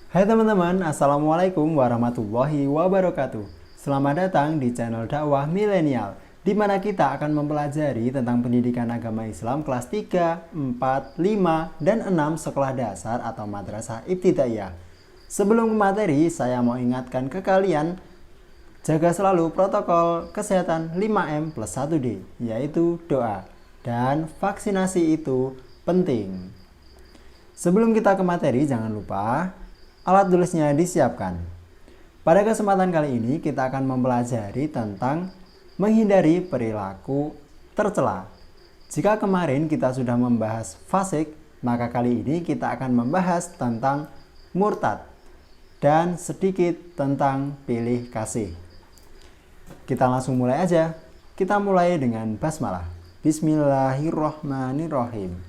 Hai teman-teman, Assalamualaikum warahmatullahi wabarakatuh. Selamat datang di channel dakwah milenial, di mana kita akan mempelajari tentang pendidikan agama Islam kelas 3, 4, 5, dan 6 sekolah dasar atau madrasah ibtidaiyah. Sebelum ke materi, saya mau ingatkan ke kalian, jaga selalu protokol kesehatan 5M plus 1D, yaitu doa. Dan vaksinasi itu penting. Sebelum kita ke materi, jangan lupa alat tulisnya disiapkan. Pada kesempatan kali ini kita akan mempelajari tentang menghindari perilaku tercela. Jika kemarin kita sudah membahas fasik, maka kali ini kita akan membahas tentang murtad dan sedikit tentang pilih kasih. Kita langsung mulai aja. Kita mulai dengan basmalah. Bismillahirrohmanirrohim.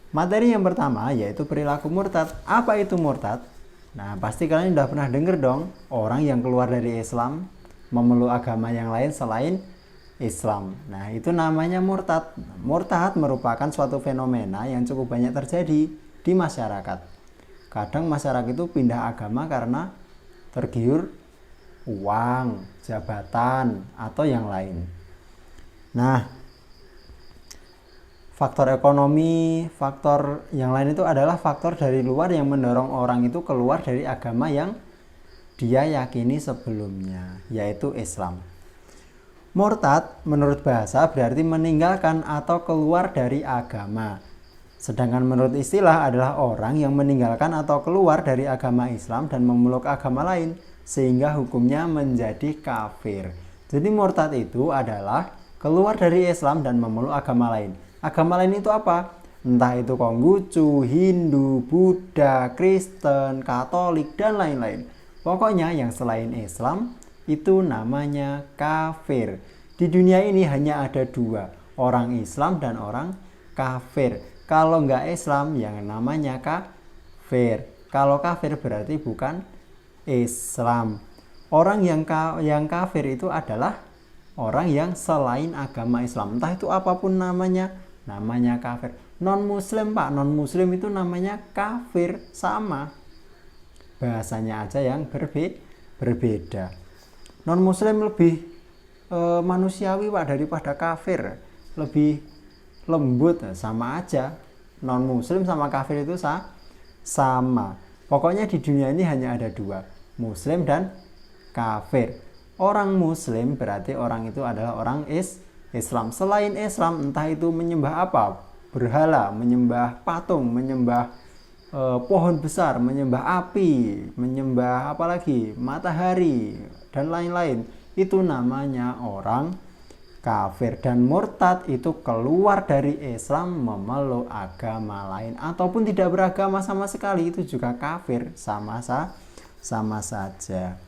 Materi yang pertama yaitu perilaku murtad. Apa itu murtad? Nah, pasti kalian sudah pernah dengar dong, orang yang keluar dari Islam memeluk agama yang lain selain Islam. Nah, itu namanya murtad. Murtad merupakan suatu fenomena yang cukup banyak terjadi di masyarakat. Kadang masyarakat itu pindah agama karena tergiur uang, jabatan, atau yang lain. Nah, faktor ekonomi, faktor yang lain itu adalah faktor dari luar yang mendorong orang itu keluar dari agama yang dia yakini sebelumnya, yaitu Islam. Murtad menurut bahasa berarti meninggalkan atau keluar dari agama. Sedangkan menurut istilah adalah orang yang meninggalkan atau keluar dari agama Islam dan memeluk agama lain, sehingga hukumnya menjadi kafir. Jadi murtad itu adalah keluar dari Islam dan memeluk agama lain. Agama lain itu apa? Entah itu Konghucu, Hindu, Buddha, Kristen, Katolik, dan lain-lain. Pokoknya yang selain Islam itu namanya kafir. Di dunia ini hanya ada dua, orang Islam dan orang kafir. Kalau nggak Islam yang namanya kafir. Kalau kafir berarti bukan Islam. Orang yang kafir itu adalah orang yang selain agama Islam. Entah itu apapun namanya kafir. Non muslim pak, non muslim itu namanya kafir, sama, bahasanya aja yang berbeda. Non muslim lebih manusiawi pak daripada kafir, lebih lembut, sama aja. Non muslim sama kafir itu sama. Pokoknya di dunia ini hanya ada dua, muslim dan kafir. Orang muslim berarti orang itu adalah orang Islam. Selain Islam, entah itu menyembah apa, berhala, menyembah patung, menyembah pohon besar, menyembah api, menyembah apalagi matahari dan lain-lain, itu namanya orang kafir. Dan murtad itu keluar dari Islam memeluk agama lain ataupun tidak beragama sama sekali, itu juga kafir, sama saja.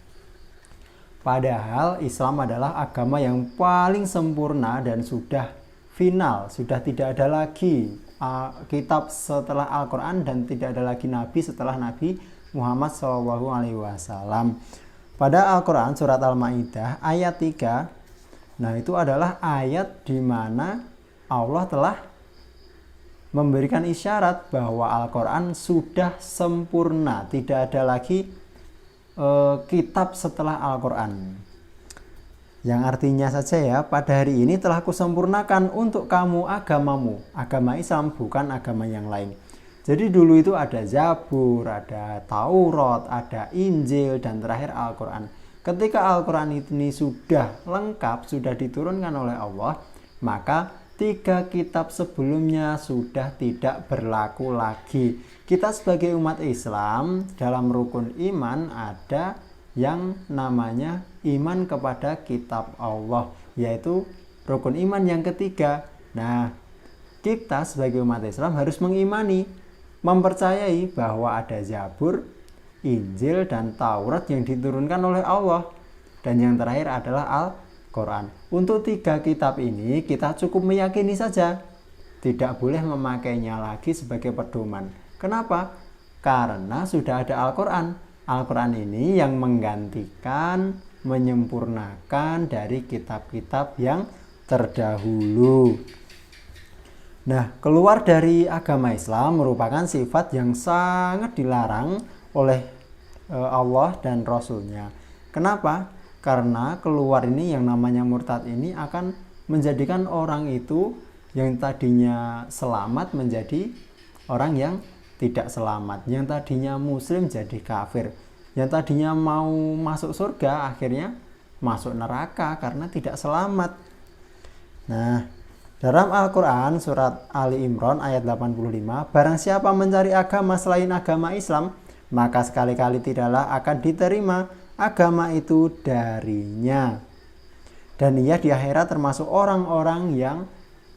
Padahal Islam adalah agama yang paling sempurna dan sudah final, sudah tidak ada lagi kitab setelah Al-Quran dan tidak ada lagi nabi setelah Nabi Muhammad SAW. Pada Al-Quran surat Al-Ma'idah ayat 3, nah itu adalah ayat di mana Allah telah memberikan isyarat bahwa Al-Quran sudah sempurna, tidak ada lagi kitab setelah Al-Quran. Yang artinya saja ya, pada hari ini telah kusempurnakan untuk kamu agamamu, agama Islam, bukan agama yang lain. Jadi dulu itu ada Zabur, ada Taurat, ada Injil, dan terakhir Al-Quran. Ketika Al-Quran ini sudah lengkap, sudah diturunkan oleh Allah, maka 3 kitab sebelumnya sudah tidak berlaku lagi. Kita sebagai umat Islam dalam rukun iman ada yang namanya iman kepada kitab Allah, yaitu rukun iman yang ketiga. Nah, kita sebagai umat Islam harus mengimani, mempercayai bahwa ada Zabur, Injil, dan Taurat yang diturunkan oleh Allah. Dan yang terakhir adalah Al-Quran. Untuk 3 kitab ini kita cukup meyakini saja, tidak boleh memakainya lagi sebagai pedoman. Kenapa? Karena sudah ada Al-Quran. Al-Quran ini yang menggantikan, menyempurnakan dari kitab-kitab yang terdahulu. Nah, keluar dari agama Islam merupakan sifat yang sangat dilarang oleh Allah dan Rasulnya. Kenapa? Karena keluar ini yang namanya murtad ini akan menjadikan orang itu yang tadinya selamat menjadi orang yang tidak selamat. Yang tadinya muslim jadi kafir. Yang tadinya mau masuk surga akhirnya masuk neraka karena tidak selamat. Nah, dalam Al-Quran surat Ali Imran ayat 85, barang siapa mencari agama selain agama Islam, maka sekali-kali tidaklah akan diterima agama itu darinya. Dan ia di akhirat termasuk orang-orang yang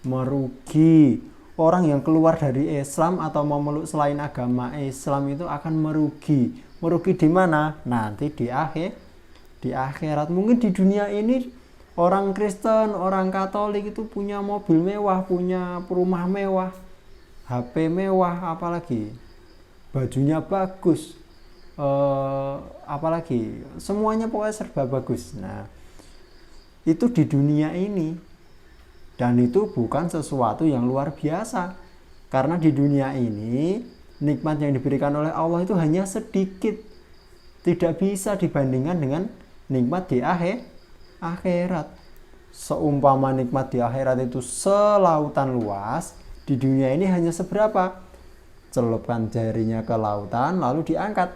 merugi. Orang yang keluar dari Islam atau memeluk selain agama Islam itu akan merugi. Merugi di mana? Nanti di akhirat. Mungkin di dunia ini orang Kristen, orang Katolik itu punya mobil mewah, punya rumah mewah, HP mewah, apalagi bajunya bagus, apalagi semuanya pokoknya serba bagus. Nah, itu di dunia ini, dan itu bukan sesuatu yang luar biasa, karena di dunia ini nikmat yang diberikan oleh Allah itu hanya sedikit, tidak bisa dibandingkan dengan nikmat di akhirat. Seumpama nikmat di akhirat itu selautan luas, di dunia ini hanya seberapa? Celupkan jarinya ke lautan lalu diangkat,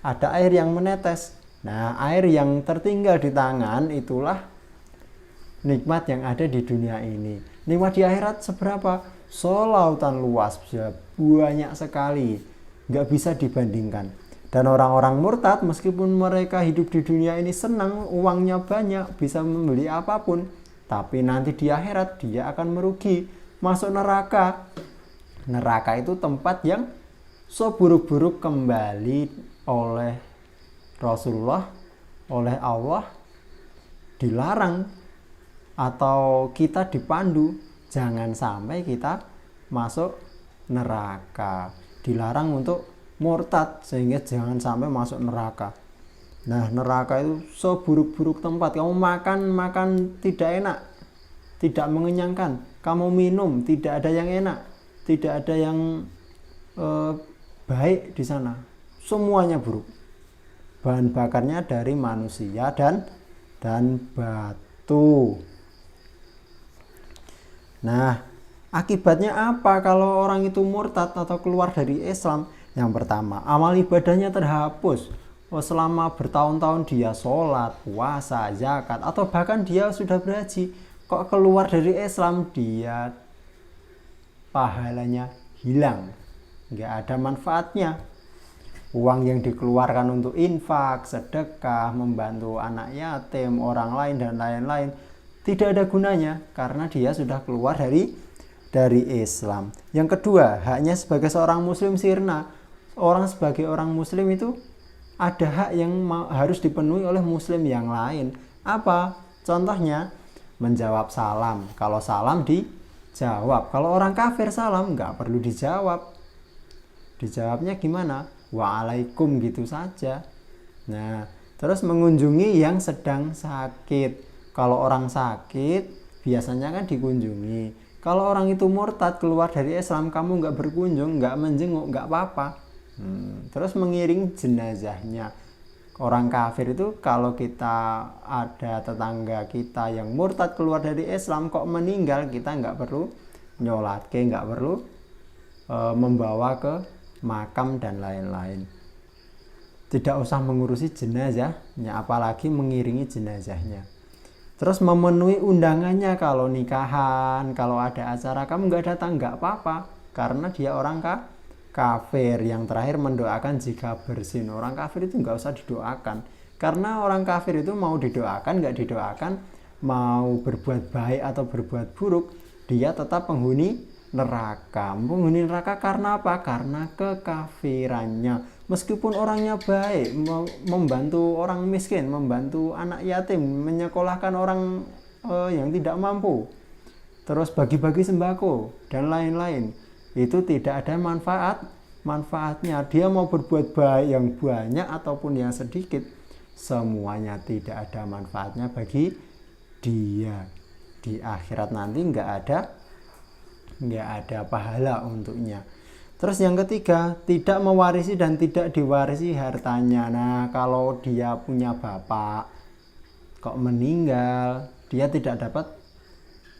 ada air yang menetes. Nah, air yang tertinggal di tangan itulah nikmat yang ada di dunia ini. Nikmat di akhirat seberapa? Selautan luas, banyak sekali, nggak bisa dibandingkan. Dan orang-orang murtad meskipun mereka hidup di dunia ini senang, uangnya banyak, bisa membeli apapun, tapi nanti di akhirat dia akan merugi, masuk neraka. Neraka itu tempat yang seburuk-buruk kembali oleh Rasulullah, oleh Allah, dilarang atau kita dipandu jangan sampai kita masuk neraka. Dilarang untuk murtad sehingga jangan sampai masuk neraka. Nah, neraka itu seburuk-buruk tempat. Kamu makan tidak enak, tidak mengenyangkan. Kamu minum tidak ada yang enak, tidak ada yang baik di sana. Semuanya buruk. Bahan bakarnya dari manusia dan batu. Nah, akibatnya apa kalau orang itu murtad atau keluar dari Islam? Yang pertama, amal ibadahnya terhapus. Selama bertahun-tahun dia sholat, puasa, zakat, atau bahkan dia sudah berhaji. Kok keluar dari Islam, dia pahalanya hilang. Nggak ada manfaatnya. Uang yang dikeluarkan untuk infak, sedekah, membantu anak yatim, orang lain, dan lain-lain, tidak ada gunanya karena dia sudah keluar dari Islam. Yang kedua, haknya sebagai seorang muslim sirna. Orang sebagai orang muslim itu ada hak yang harus dipenuhi oleh muslim yang lain. Apa? Contohnya menjawab salam. Kalau salam dijawab. Kalau orang kafir salam nggak perlu dijawab. Dijawabnya gimana? Waalaikum gitu saja. Nah, terus mengunjungi yang sedang sakit. Kalau orang sakit biasanya kan dikunjungi. Kalau orang itu murtad keluar dari Islam, kamu nggak berkunjung, nggak menjenguk, nggak apa-apa. Terus mengiring jenazahnya. Orang kafir itu kalau kita ada tetangga kita yang murtad keluar dari Islam kok meninggal, kita nggak perlu nyolatke, nggak perlu membawa ke makam dan lain-lain. Tidak usah mengurusi jenazahnya, apalagi mengiringi jenazahnya. Terus memenuhi undangannya, kalau nikahan, kalau ada acara kamu nggak datang nggak apa-apa, karena dia orang kafir. Yang terakhir mendoakan jika bersin. Orang kafir itu nggak usah didoakan, karena orang kafir itu mau didoakan nggak didoakan, mau berbuat baik atau berbuat buruk, dia tetap penghuni neraka. Penghuni neraka karena apa? Karena kekafirannya. Meskipun orangnya baik, membantu orang miskin, membantu anak yatim, menyekolahkan orang yang tidak mampu, terus bagi-bagi sembako dan lain-lain, itu tidak ada manfaatnya. Dia mau berbuat baik yang banyak ataupun yang sedikit, semuanya tidak ada manfaatnya bagi dia. Di akhirat nanti nggak ada nggak ada pahala untuknya. Terus yang ketiga, tidak mewarisi dan tidak diwarisi hartanya. Nah, kalau dia punya bapak kok meninggal, dia tidak dapat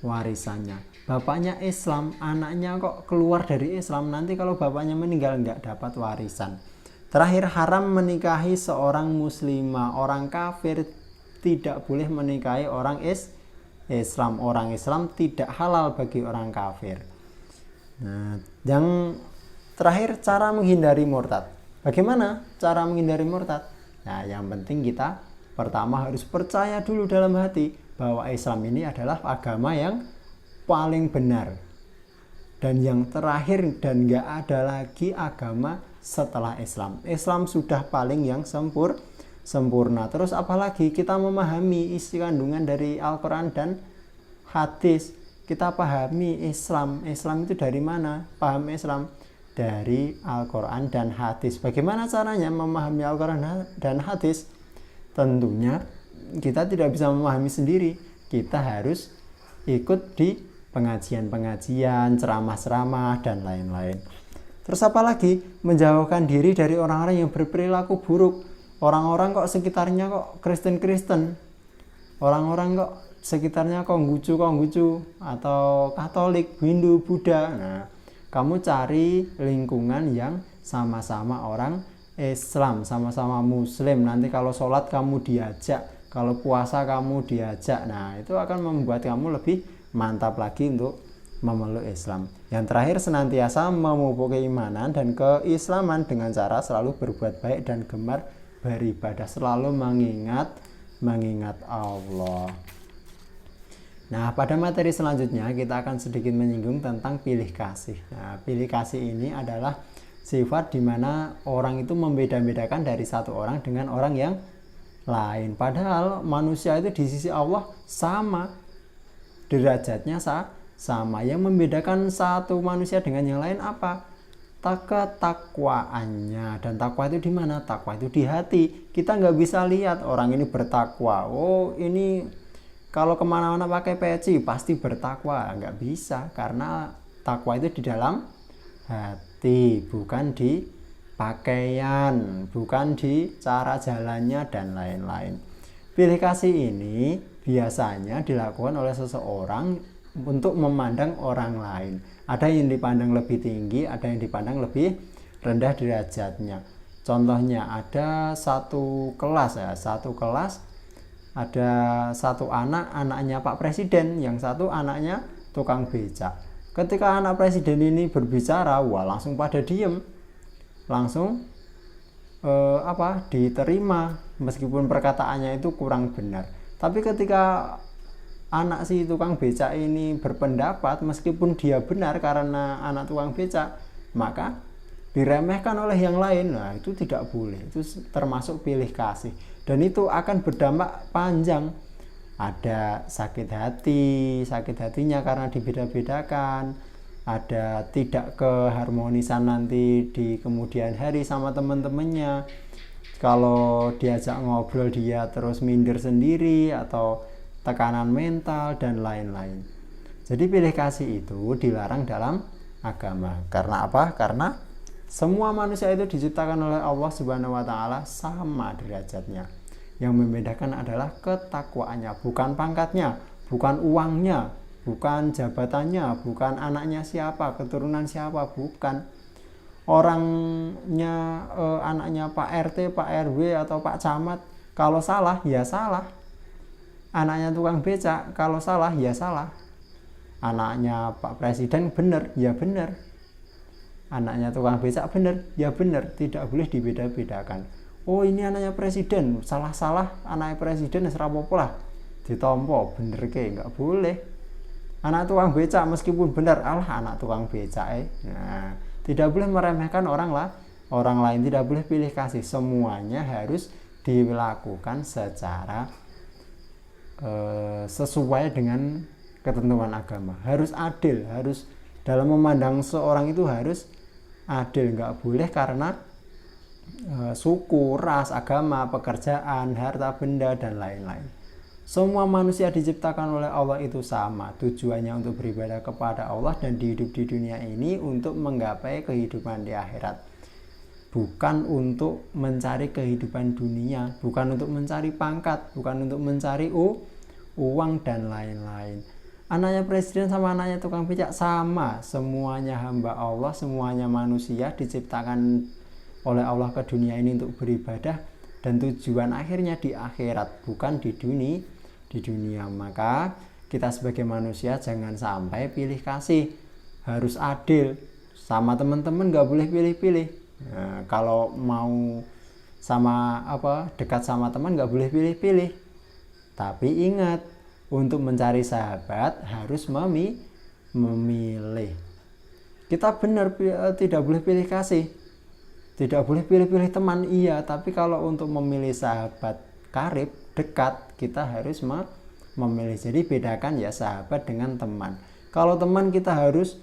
warisannya. Bapaknya Islam, anaknya kok keluar dari Islam, nanti kalau bapaknya meninggal nggak dapat warisan. Terakhir, haram menikahi seorang muslimah. Orang kafir tidak boleh menikahi orang Islam. Orang Islam tidak halal bagi orang kafir. Nah, yang terakhir, cara menghindari murtad. Bagaimana cara menghindari murtad? Nah, yang penting kita pertama harus percaya dulu dalam hati bahwa Islam ini adalah agama yang paling benar. Dan yang terakhir, dan gak ada lagi agama setelah Islam. Islam sudah paling yang sempurna. Terus apalagi kita memahami isi kandungan dari Al-Quran dan hadis. Kita pahami Islam. Islam itu dari mana? Paham Islam dari Al-Quran dan hadis. Bagaimana caranya memahami Al-Quran dan hadis? Tentunya kita tidak bisa memahami sendiri. Kita harus ikut di pengajian-pengajian, ceramah-ceramah, dan lain-lain. Terus apa lagi? Menjauhkan diri dari orang-orang yang berperilaku buruk. Orang-orang kok sekitarnya kok Kristen-Kristen. Orang-orang kok sekitarnya Konghucu atau Katolik, Hindu, Buddha. Nah, kamu cari lingkungan yang sama-sama orang Islam, sama-sama Muslim. Nanti kalau sholat kamu diajak, kalau puasa kamu diajak. Nah, itu akan membuat kamu lebih mantap lagi untuk memeluk Islam. Yang terakhir, senantiasa memupuk keimanan dan keislaman dengan cara selalu berbuat baik dan gemar beribadah, selalu mengingat Allah. Nah, pada materi selanjutnya kita akan sedikit menyinggung tentang pilih kasih. Nah, pilih kasih ini adalah sifat di mana orang itu membeda-bedakan dari satu orang dengan orang yang lain. Padahal manusia itu di sisi Allah sama, derajatnya sama. Yang membedakan satu manusia dengan yang lain apa? Ketakwaannya. Dan takwa itu di mana? Takwa itu di hati. Kita nggak bisa lihat orang ini bertakwa. Oh, ini kalau kemana-mana pakai peci pasti bertakwa. Nggak bisa, karena takwa itu di dalam hati, bukan di pakaian, bukan di cara jalannya, dan lain-lain. Pilih kasih ini biasanya dilakukan oleh seseorang untuk memandang orang lain. Ada yang dipandang lebih tinggi, ada yang dipandang lebih rendah derajatnya. Contohnya, ada satu kelas ada satu anaknya Pak Presiden, yang satu anaknya tukang becak. Ketika anak presiden ini berbicara, langsung pada diem, langsung diterima meskipun perkataannya itu kurang benar. Tapi ketika anak si tukang becak ini berpendapat, meskipun dia benar karena anak tukang becak, maka diremehkan oleh yang lain. Nah, itu tidak boleh. Itu termasuk pilih kasih, dan itu akan berdampak panjang. Ada sakit hatinya karena dibeda-bedakan. Ada tidak keharmonisan nanti di kemudian hari sama teman-temannya. Kalau diajak ngobrol dia terus minder sendiri, atau tekanan mental, dan lain-lain. Jadi pilih kasih itu dilarang dalam agama. Karena apa? Karena semua manusia itu diciptakan oleh Allah Subhanahu wa taala sama derajatnya. Yang membedakan adalah ketakwaannya, bukan pangkatnya, bukan uangnya, bukan jabatannya, bukan anaknya siapa, keturunan siapa, bukan. Orangnya anaknya Pak RT, Pak RW, atau Pak Camat, kalau salah ya salah. Anaknya tukang becak, kalau salah ya salah. Anaknya Pak Presiden benar ya benar. Anaknya tukang becak benar ya benar. Tidak boleh dibeda-bedakan. Oh, ini anaknya presiden, salah-salah anaknya presiden serapopo lah, ditompo bener ke, nggak boleh. Anak tukang becak meskipun benar, anak tukang becak. Nah, tidak boleh meremehkan orang lain, tidak boleh pilih kasih. Semuanya harus dilakukan secara sesuai dengan ketentuan agama. Harus adil, harus dalam memandang seorang itu harus adil, nggak boleh karena suku, ras, agama, pekerjaan, harta benda, dan lain-lain. Semua manusia diciptakan oleh Allah itu sama, tujuannya untuk beribadah kepada Allah dan hidup di dunia ini untuk menggapai kehidupan di akhirat. Bukan untuk mencari kehidupan dunia, bukan untuk mencari pangkat, bukan untuk mencari uang dan lain-lain. Anaknya presiden sama anaknya tukang becak sama, semuanya hamba Allah, semuanya manusia diciptakan oleh Allah ke dunia ini untuk beribadah dan tujuan akhirnya di akhirat, bukan di dunia. Maka kita sebagai manusia jangan sampai pilih kasih, harus adil. Sama teman-teman gak boleh pilih-pilih. Nah, kalau mau dekat sama teman gak boleh pilih-pilih. Tapi ingat, untuk mencari sahabat harus memilih. Kita benar tidak boleh pilih kasih, tidak boleh pilih-pilih teman, iya, tapi kalau untuk memilih sahabat karib, dekat, kita harus memilih. Jadi bedakan ya sahabat dengan teman. Kalau teman kita harus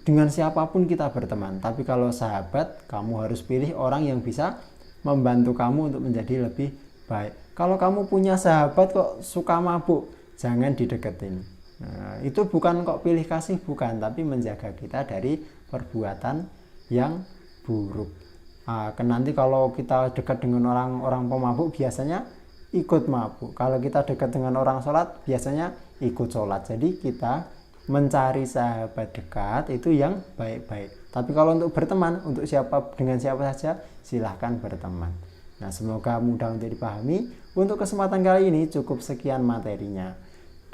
dengan siapapun kita berteman, tapi kalau sahabat kamu harus pilih orang yang bisa membantu kamu untuk menjadi lebih baik. Kalau kamu punya sahabat kok suka mabuk, jangan dideketin. Nah, itu bukan kok pilih kasih, bukan, tapi menjaga kita dari perbuatan yang buruk. Nanti kalau kita dekat dengan orang pemabuk biasanya ikut mabuk. Kalau kita dekat dengan orang sholat biasanya ikut sholat. Jadi kita mencari sahabat dekat itu yang baik-baik. Tapi kalau untuk berteman, dengan siapa saja silahkan berteman. Nah, semoga mudah untuk dipahami. Untuk kesempatan kali ini cukup sekian materinya.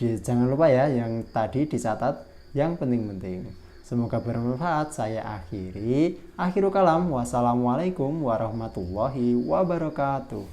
Jangan lupa ya yang tadi dicatat yang penting-penting. Semoga bermanfaat. Saya akhirul kalam. Wassalamualaikum warahmatullahi wabarakatuh.